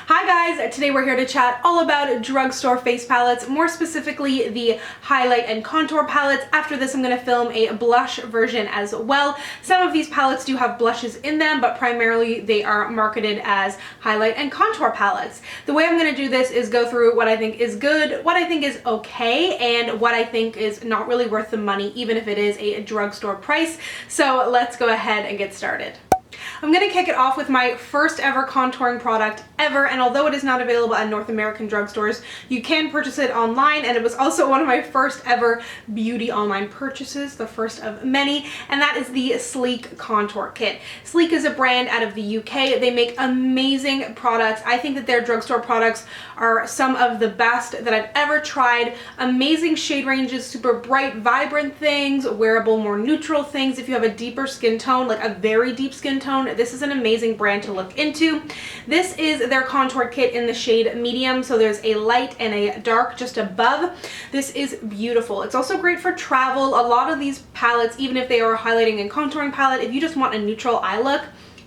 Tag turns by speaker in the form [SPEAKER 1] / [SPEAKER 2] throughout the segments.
[SPEAKER 1] Hi guys, today we're here to chat all about drugstore face palettes, more specifically the highlight and contour palettes. After this I'm going to film a blush version as well. Some of these palettes do have blushes in them, but primarily they are marketed as highlight and contour palettes. The way I'm going to do this is go through what I think is good, what I think is okay, and what I think is not really worth the money, even if it is a drugstore price. So let's go ahead and get started. I'm going to kick it off with my first ever contouring product ever, and although it is not available at North American drugstores, you can purchase it online, and it was also one of my first ever beauty online purchases, the first of many, and that is the Sleek Contour Kit. Sleek is a brand out of the UK. They make amazing products. I think that their drugstore products are some of the best that I've ever tried. Amazing shade ranges, super bright, vibrant things, wearable, more neutral things. If you have a deeper skin tone, like a very deep skin tone, this is an amazing brand to look into. This is their contour kit in the shade medium, so there's a light and a dark just above. This is beautiful. It's also great for travel. A lot of these palettes, even if they are a highlighting and contouring palette, if you just want a neutral eye look,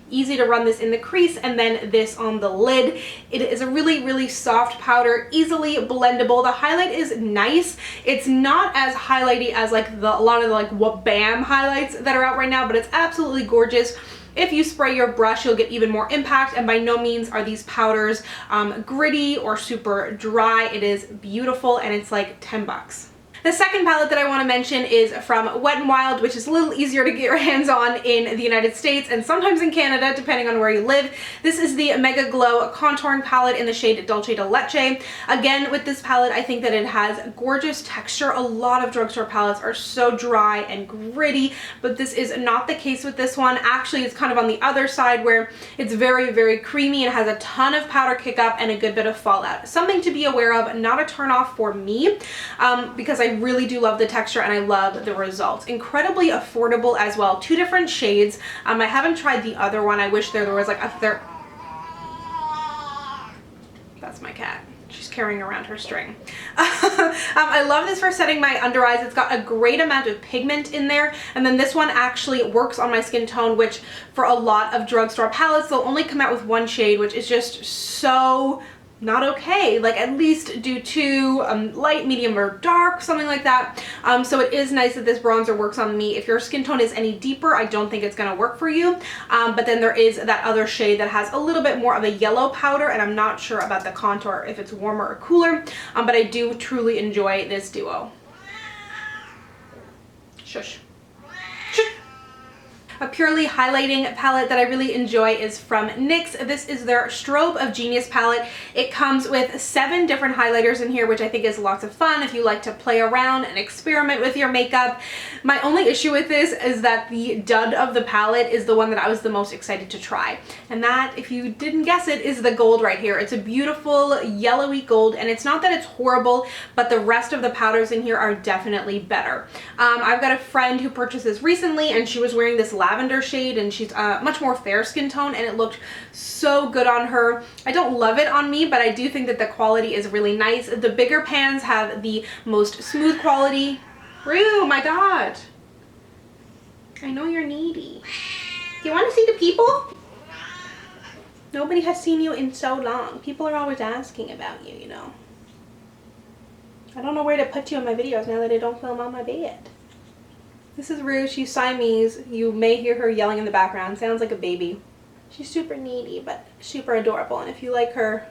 [SPEAKER 1] easy to run this in the crease and then this on the lid. It is a really soft powder, easily blendable. The highlight is nice. It's not as highlighty as like a lot of the what BAM highlights that are out right now, but it's absolutely gorgeous. If you spray your brush, you'll get even more impact, and by no means are these powders gritty or super dry. It is beautiful, and it's like 10 bucks. The second palette that I want to mention is from Wet n Wild, which is a little easier to get your hands on in the United States and sometimes in Canada, depending on where you live. This is the Mega Glow Contouring Palette in the shade Dulce de Leche. Again, with this palette, I think that it has gorgeous texture. A lot of drugstore palettes are so dry and gritty, but this is not the case with this one. Actually, it's kind of on the other side where it's very creamy and has a ton of powder kick up and a good bit of fallout. Something to be aware of, not a turn off for me, because I really do love the texture and I love the results. Incredibly affordable as well. Two different shades. I haven't tried the other one. I wish there was like a third. That's my cat. She's carrying around her string. I love this for setting my under eyes. It's got a great amount of pigment in there, and then this one actually works on my skin tone, which for a lot of drugstore palettes, they'll only come out with one shade, which is just so not okay. Like, at least do two, light, medium, or dark, something like that. So it is nice that this bronzer works on me. If your skin tone is any deeper, I don't think it's gonna work for you. But then there is that other shade that has a little bit more of a yellow powder, and I'm not sure about the contour, if it's warmer or cooler, but I do truly enjoy this duo. Shush. A purely highlighting palette that I really enjoy is from NYX. This is their Strobe of Genius palette. It comes with 7 different highlighters in here, which I think is lots of fun if you like to play around and experiment with your makeup. My only issue with this is that the dud of the palette is the one that I was the most excited to try. And that, if you didn't guess it, is the gold right here. It's a beautiful yellowy gold, and it's not that it's horrible, but the rest of the powders in here are definitely better. I've got a friend who purchased this recently, and she was wearing this lavender shade, and she's much more fair skin tone, and it looked so good on her. I don't love it on me, but I do think that the quality is really nice. The bigger pans have the most smooth quality. Rue, my God. I know you're needy. Do you want to see the people? Nobody has seen you in so long. People are always asking about you, you know. I don't know where to put you in my videos now that I don't film on my bed. This is Rue. She's Siamese. You may hear her yelling in the background. Sounds like a baby. She's super needy, but super adorable. And if you like her,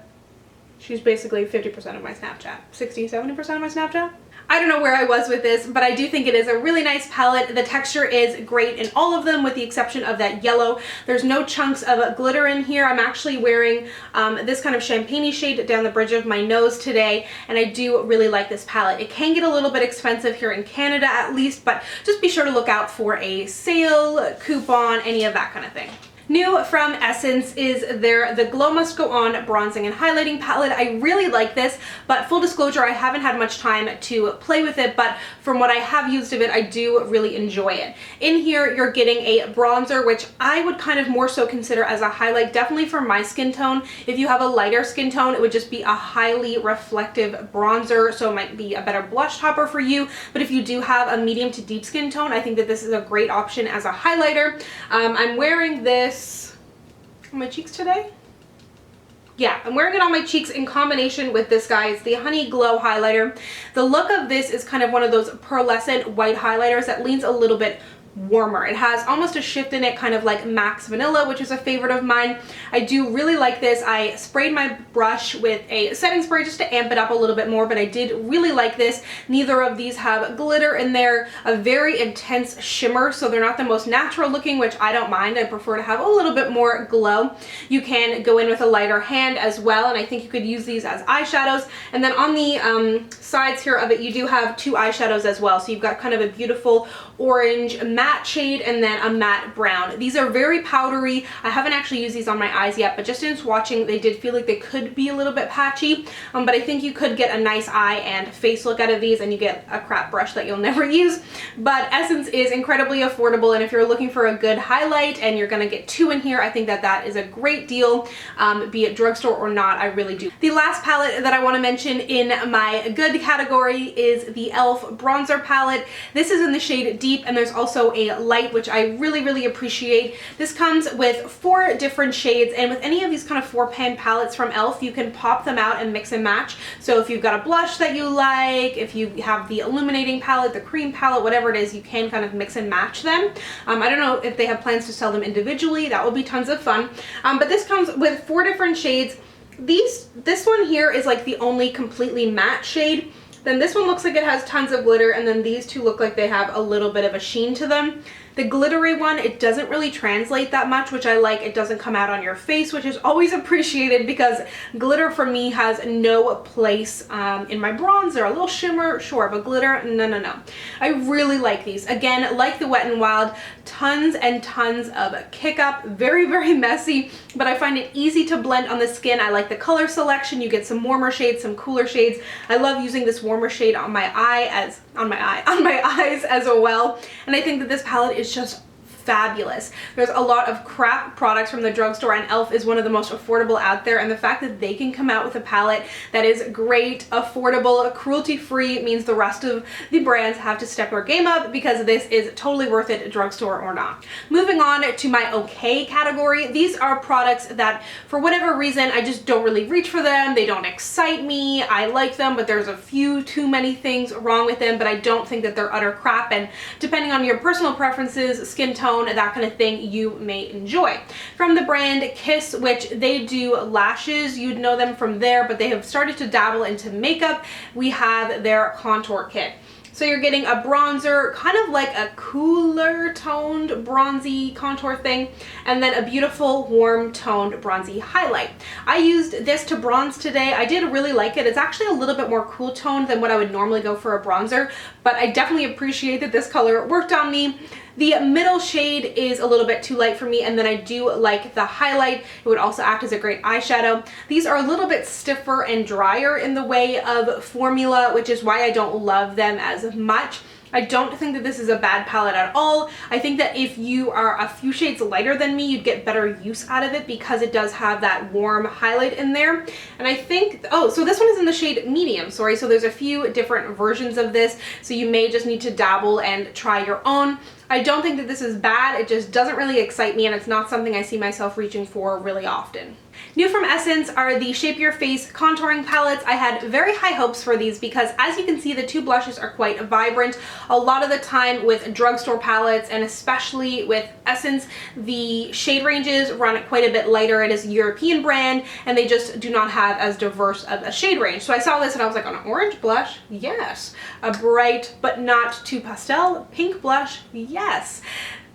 [SPEAKER 1] she's basically 50% of my Snapchat. 60, 70% of my Snapchat? I don't know where I was with this, but I do think it is a really nice palette. The texture is great in all of them with the exception of that yellow. There's no chunks of glitter in here. I'm actually wearing this kind of champagne-y shade down the bridge of my nose today, and I do really like this palette. It can get a little bit expensive here in Canada at least, but just be sure to look out for a sale, coupon, any of that kind of thing. New from Essence is the Glow Must Go On Bronzing and Highlighting Palette. I really like this, but full disclosure, I haven't had much time to play with it, but from what I have used of it, I do really enjoy it. In here, you're getting a bronzer, which I would kind of more so consider as a highlight, definitely for my skin tone. If you have a lighter skin tone, it would just be a highly reflective bronzer, so it might be a better blush topper for you. But if you do have a medium to deep skin tone, I think that this is a great option as a highlighter. I'm wearing this on my cheeks today. Yeah, I'm wearing it on my cheeks in combination with this, guys, the Honey Glow highlighter. The look of this is kind of one of those pearlescent white highlighters that leans a little bit warmer. It has almost a shift in it, kind of like Max Vanilla, which is a favorite of mine. I do really like this. I sprayed my brush with a setting spray just to amp it up a little bit more, but I did really like this. Neither of these have glitter in there, a very intense shimmer, so they're not the most natural looking, which I don't mind. I prefer to have a little bit more glow. You can go in with a lighter hand as well, and I think you could use these as eyeshadows. And then on the sides here of it, you do have two eyeshadows as well. So you've got kind of a beautiful orange matte shade and then a matte brown. These are very powdery. I haven't actually used these on my eyes yet, but just in swatching, they did feel like they could be a little bit patchy, but I think you could get a nice eye and face look out of these, and you get a crap brush that you'll never use. But Essence is incredibly affordable, and if you're looking for a good highlight and you're gonna get two in here, I think that that is a great deal, be it drugstore or not. I really do. The last palette that I want to mention in my good category is the e.l.f. bronzer palette. This is in the shade Deep, and there's also a light, which I really appreciate. This comes with 4 different shades, and with any of these kind of 4-pan palettes from e.l.f., you can pop them out and mix and match. So if you've got a blush that you like, if you have the illuminating palette, the cream palette, whatever it is, you can kind of mix and match them. I don't know if they have plans to sell them individually. That would be tons of fun. But this comes with 4 different shades. This one here is like the only completely matte shade. Then this one looks like it has tons of glitter, and then these two look like they have a little bit of a sheen to them. The glittery one, it doesn't really translate that much, which I like. It doesn't come out on your face, which is always appreciated, because glitter for me has no place in my bronzer. A little shimmer, sure, but glitter, no. I really like these. Again, like the Wet n Wild, tons and tons of kick up, very messy, but I find it easy to blend on the skin. I like the color selection. You get some warmer shades, some cooler shades. I love using this warmer shade on my eyes as well. And I think that this palette is just fabulous. There's a lot of crap products from the drugstore, and e.l.f. is one of the most affordable out there, and the fact that they can come out with a palette that is great, affordable, cruelty-free means the rest of the brands have to step their game up, because this is totally worth it, drugstore or not. Moving on to my okay category. These are products that for whatever reason I just don't really reach for them. They don't excite me. I like them, but there's a few too many things wrong with them, but I don't think that they're utter crap, and depending on your personal preferences, skin tone, that kind of thing, you may enjoy. From the brand Kiss, which they do lashes, you'd know them from there, but they have started to dabble into makeup. We have their contour kit. So you're getting a bronzer, kind of like a cooler toned bronzy contour thing, and then a beautiful warm toned bronzy highlight. I used this to bronze today. I did really like it. It's actually a little bit more cool toned than what I would normally go for a bronzer, but I definitely appreciate that this color worked on me. The middle shade is a little bit too light for me, and then I do like the highlight. It would also act as a great eyeshadow. These are a little bit stiffer and drier in the way of formula, which is why I don't love them as much. I don't think that this is a bad palette at all. I think that if you are a few shades lighter than me, you'd get better use out of it, because it does have that warm highlight in there. And I think, oh, so this one is in the shade medium, sorry. So there's a few different versions of this, so you may just need to dabble and try your own. I don't think that this is bad. It just doesn't really excite me, and it's not something I see myself reaching for really often. New from Essence are the Shape Your Face contouring palettes. I had very high hopes for these because, as you can see, the two blushes are quite vibrant. A lot of the time with drugstore palettes, and especially with Essence, the shade ranges run quite a bit lighter. It is a European brand, and they just do not have as diverse of a shade range. So I saw this and I was like, an orange blush? Yes. A bright but not too pastel pink blush? Yes.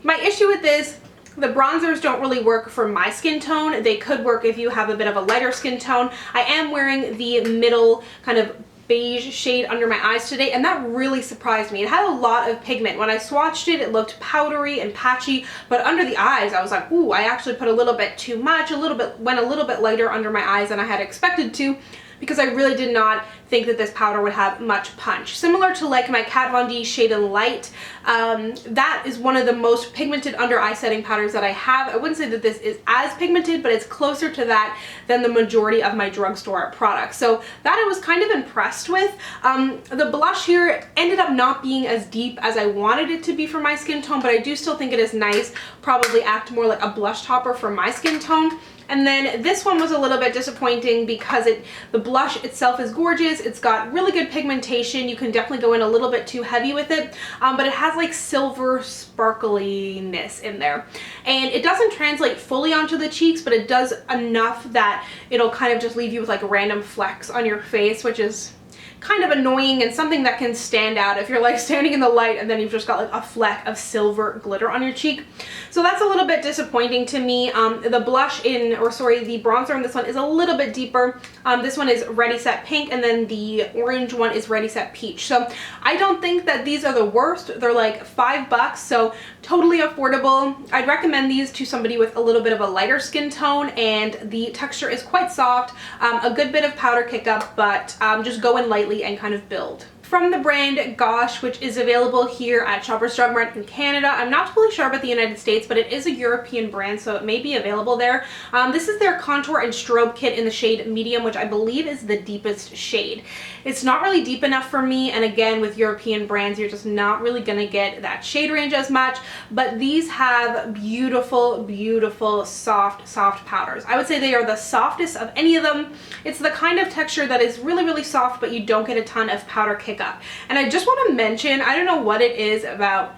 [SPEAKER 1] My issue with this, the bronzers don't really work for my skin tone. They could work if you have a bit of a lighter skin tone. I am wearing the middle kind of beige shade under my eyes today, and that really surprised me. It had a lot of pigment. When I swatched it, it looked powdery and patchy, but under the eyes, I was like, ooh, I actually put a little bit too much, went a little bit lighter under my eyes than I had expected to, because I really did not think that this powder would have much punch. Similar to like my Kat Von D Shade and Light, that is one of the most pigmented under eye setting powders that I have. I wouldn't say that this is as pigmented, but it's closer to that than the majority of my drugstore products. So that I was kind of impressed with. The blush here ended up not being as deep as I wanted it to be for my skin tone, but I do still think it is nice. Probably act more like a blush topper for my skin tone. And then this one was a little bit disappointing because the blush itself is gorgeous. It's got really good pigmentation. You can definitely go in a little bit too heavy with it, but it has like silver sparkliness in there. And it doesn't translate fully onto the cheeks, but it does enough that it'll kind of just leave you with like random flecks on your face, which is kind of annoying and something that can stand out if you're like standing in the light and then you've just got like a fleck of silver glitter on your cheek. So that's a little bit disappointing to me. The blush the bronzer in this one is a little bit deeper. This one is Ready Set Pink, and then the orange one is Ready Set Peach. So I don't think that these are the worst. They're like $5, so totally affordable. I'd recommend these to somebody with a little bit of a lighter skin tone, and the texture is quite soft. A good bit of powder kick up, but just go in lightly and kind of build. From the brand Gosh, which is available here at Shoppers Drug Mart in Canada. I'm not totally sure about the United States, but it is a European brand, so it may be available there. This is their contour and strobe kit in the shade medium, which I believe is the deepest shade. It's not really deep enough for me, and again, with European brands, you're just not really gonna get that shade range as much, but these have beautiful, beautiful, soft powders. I would say they are the softest of any of them. It's the kind of texture that is really, really soft, but you don't get a ton of powder kick up. And I just want to mention, I don't know what it is about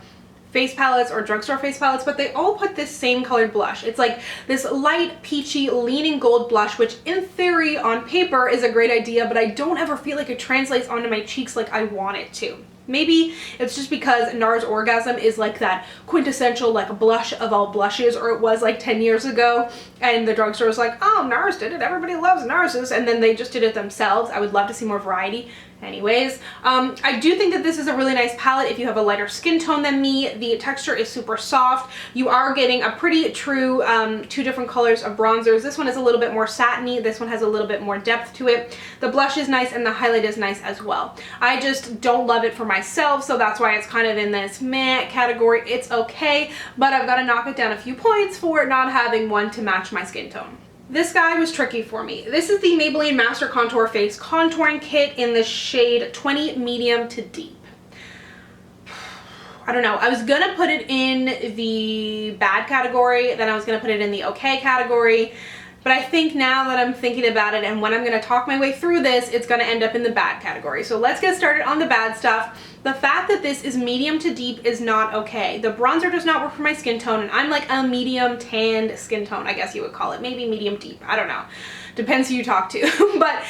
[SPEAKER 1] face palettes or drugstore face palettes, but they all put this same colored blush. It's like this light peachy leaning gold blush, which in theory on paper is a great idea, but I don't ever feel like it translates onto my cheeks like I want it to. Maybe it's just because NARS Orgasm is like that quintessential like blush of all blushes, or it was like 10 years ago, and the drugstore was like, oh, NARS did it, everybody loves NARS's, and then they just did it themselves. I would love to see more variety. Anyways, I do think that this is a really nice palette if you have a lighter skin tone than me. The texture is super soft. You are getting a pretty true two different colors of bronzers. This one is a little bit more satiny. This one has a little bit more depth to it. The blush is nice and the highlight is nice as well. I just don't love it for myself, so that's why it's kind of in this meh category. It's okay, but I've got to knock it down a few points for not having one to match my skin tone. This guy was tricky for me. This is the Maybelline Master Contour Face Contouring Kit in the shade 20 Medium to Deep. I don't know. I was gonna put it in the bad category, then I was gonna put it in the okay category, but I think now that I'm thinking about it and when I'm gonna talk my way through this, it's gonna end up in the bad category. So let's get started on the bad stuff. The fact that this is medium to deep is not okay. The bronzer does not work for my skin tone, and I'm like a medium tanned skin tone, I guess you would call it. Maybe medium deep, I don't know. Depends who you talk to, but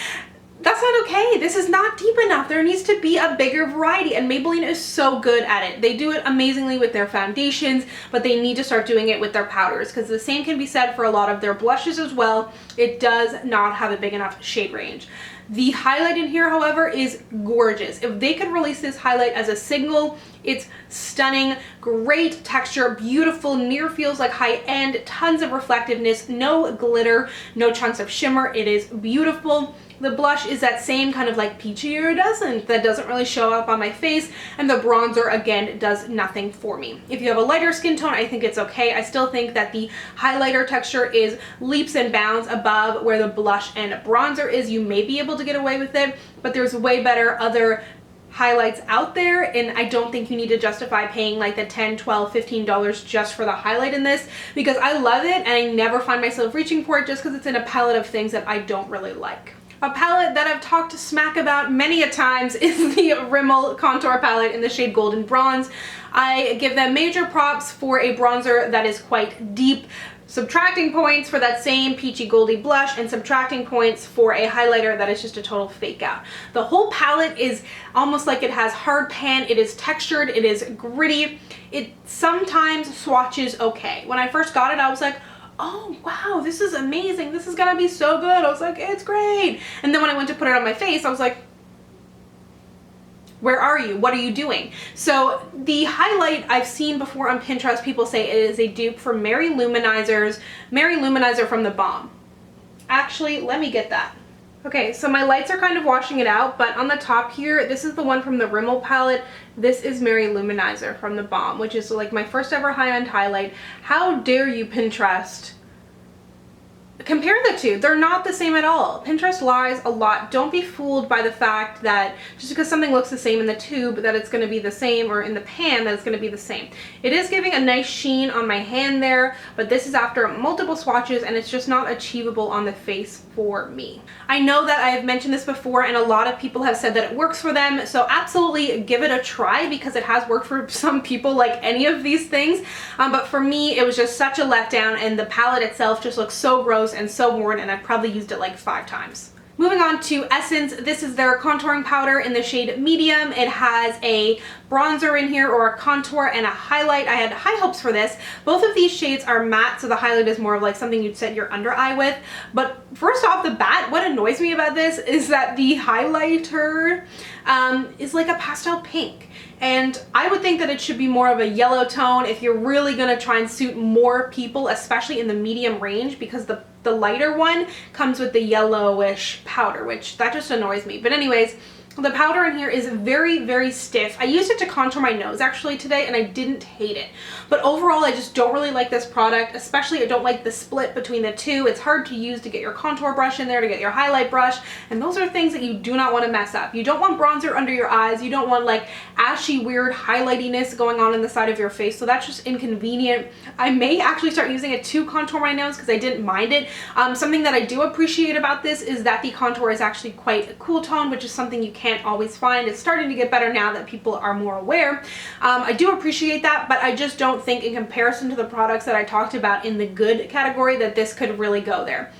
[SPEAKER 1] that's not okay. This is not deep enough. There needs to be a bigger variety, and Maybelline is so good at it. They do it amazingly with their foundations, but they need to start doing it with their powders, because the same can be said for a lot of their blushes as well. It does not have a big enough shade range. The highlight in here, however, is gorgeous. If they could release this highlight as a single, it's stunning, great texture, beautiful, near feels like high-end, tons of reflectiveness, no glitter, no chunks of shimmer. It is beautiful. The blush is that same kind of like peachy iridescent that doesn't really show up on my face, and the bronzer again does nothing for me. If you have a lighter skin tone, I think it's okay. I still think that the highlighter texture is leaps and bounds above where the blush and bronzer is. You may be able to get away with it, but there's way better other highlights out there, and I don't think you need to justify paying like the $10, $12, $15 just for the highlight in this, because I love it and I never find myself reaching for it just because it's in a palette of things that I don't really like. A palette that I've talked smack about many a times is the Rimmel Contour Palette in the shade Golden Bronze. I give them major props for a bronzer that is quite deep, subtracting points for that same peachy goldy blush, and subtracting points for a highlighter that is just a total fake out. The whole palette is almost like it has hard pan, it is textured, it is gritty. It sometimes swatches okay. When I first got it, I was like, oh wow, this is amazing, this is gonna be so good. I was like, it's great. And then when I went to put it on my face, I was like, where are you? What are you doing? So the highlight I've seen before on Pinterest, people say it is a dupe for Mary Luminizer's Mary Luminizer from the Balm. Actually, let me get that. Okay, so my lights are kind of washing it out, but on the top here, this is the one from the Rimmel palette. This is Mary Luminizer from the Balm, which is like my first ever high-end highlight. How dare you, Pinterest, compare the two. They're not the same at all. Pinterest lies a lot. Don't be fooled by the fact that just because something looks the same in the tube that it's going to be the same, or in the pan that it's going to be the same. It is giving a nice sheen on my hand there, but this is after multiple swatches and it's just not achievable on the face for me. I know that I have mentioned this before and a lot of people have said that it works for them, so absolutely give it a try because it has worked for some people like any of these things, but for me it was just such a letdown and the palette itself just looks so gross and so worn, and I've probably used it like 5 times. Moving on to Essence, this is their contouring powder in the shade medium. It has a bronzer in here, or a contour, and a highlight. I had high hopes for this. Both of these shades are matte, so the highlight is more of like something you'd set your under eye with. But first off the bat, what annoys me about this is that the highlighter is like a pastel pink. And I would think that it should be more of a yellow tone if you're really gonna try and suit more people, especially in the medium range, because the lighter one comes with the yellowish powder, which that just annoys me. But anyways, the powder in here is very, very stiff. I used it to contour my nose actually today and I didn't hate it. But overall, I just don't really like this product, especially I don't like the split between the two. It's hard to use to get your contour brush in there, to get your highlight brush, and those are things that you do not want to mess up. You don't want bronzer under your eyes. You don't want like ashy, weird highlightiness going on in the side of your face, so that's just inconvenient. I may actually start using it to contour my nose because I didn't mind it. Something that I do appreciate about this is that the contour is actually quite a cool tone, which is something you can't always find. It's starting to get better now that people are more aware. I do appreciate that, but I just don't think in comparison to the products that I talked about in the good category that this could really go there.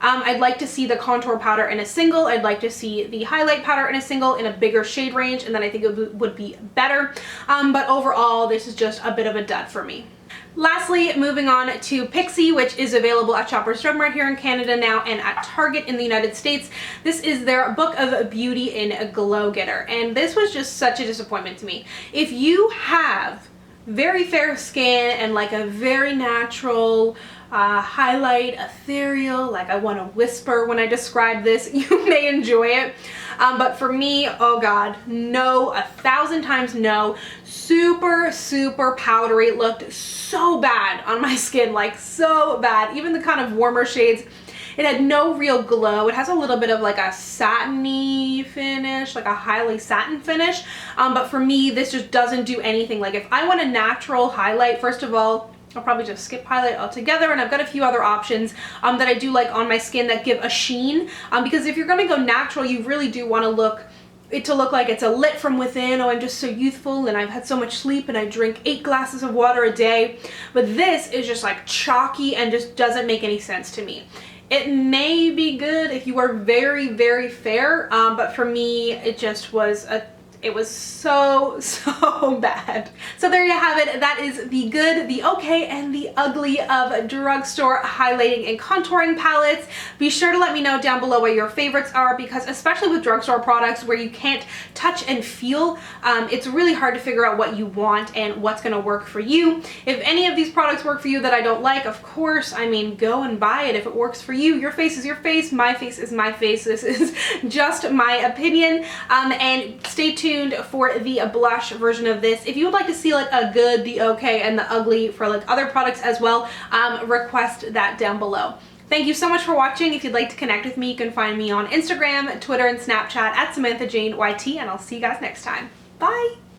[SPEAKER 1] I'd like to see the contour powder in a single. I'd like to see the highlight powder in a single in a bigger shade range, and then I think it would be better. But overall, this is just a bit of a dud for me. Lastly, moving on to Pixie, which is available at Shoppers Drug Mart here in Canada now and at Target in the United States. This is their Book of Beauty in Glow Getter, and this was just such a disappointment to me. If you have very fair skin and like a very natural highlight, ethereal, like I want to whisper when I describe this, you may enjoy it. But for me, oh god, no, 1,000 times no. Super, super powdery. It looked so bad on my skin, like so bad. Even the kind of warmer shades, it had no real glow. It has a little bit of like a satiny finish, like a highly satin finish. But for me, this just doesn't do anything. Like if I want a natural highlight, first of all, I'll probably just skip highlight altogether, and I've got a few other options that I do like on my skin that give a sheen, because if you're going to go natural, you really do want to look like it's a lit from within. Oh, I'm just so youthful and I've had so much sleep and I drink 8 glasses of water a day. But this is just like chalky and just doesn't make any sense to me. It may be good if you are very, very fair, but for me, it just was it was so bad. So there you have it. That is the good, the okay, and the ugly of drugstore highlighting and contouring palettes. Be sure to let me know down below what your favorites are, because especially with drugstore products where you can't touch and feel, it's really hard to figure out what you want and what's gonna work for you. If any of these products work for you that I don't like, of course, I mean, go and buy it if it works for you. Your face is your face, my face is my face. This is just my opinion. And stay tuned for the blush version of this. If you would like to see like a good, the okay, and the ugly for like other products as well, request that down below. Thank you so much for watching. If you'd like to connect with me, you can find me on Instagram, Twitter, and Snapchat at SamanthaJaneYT, and I'll see you guys next time. Bye!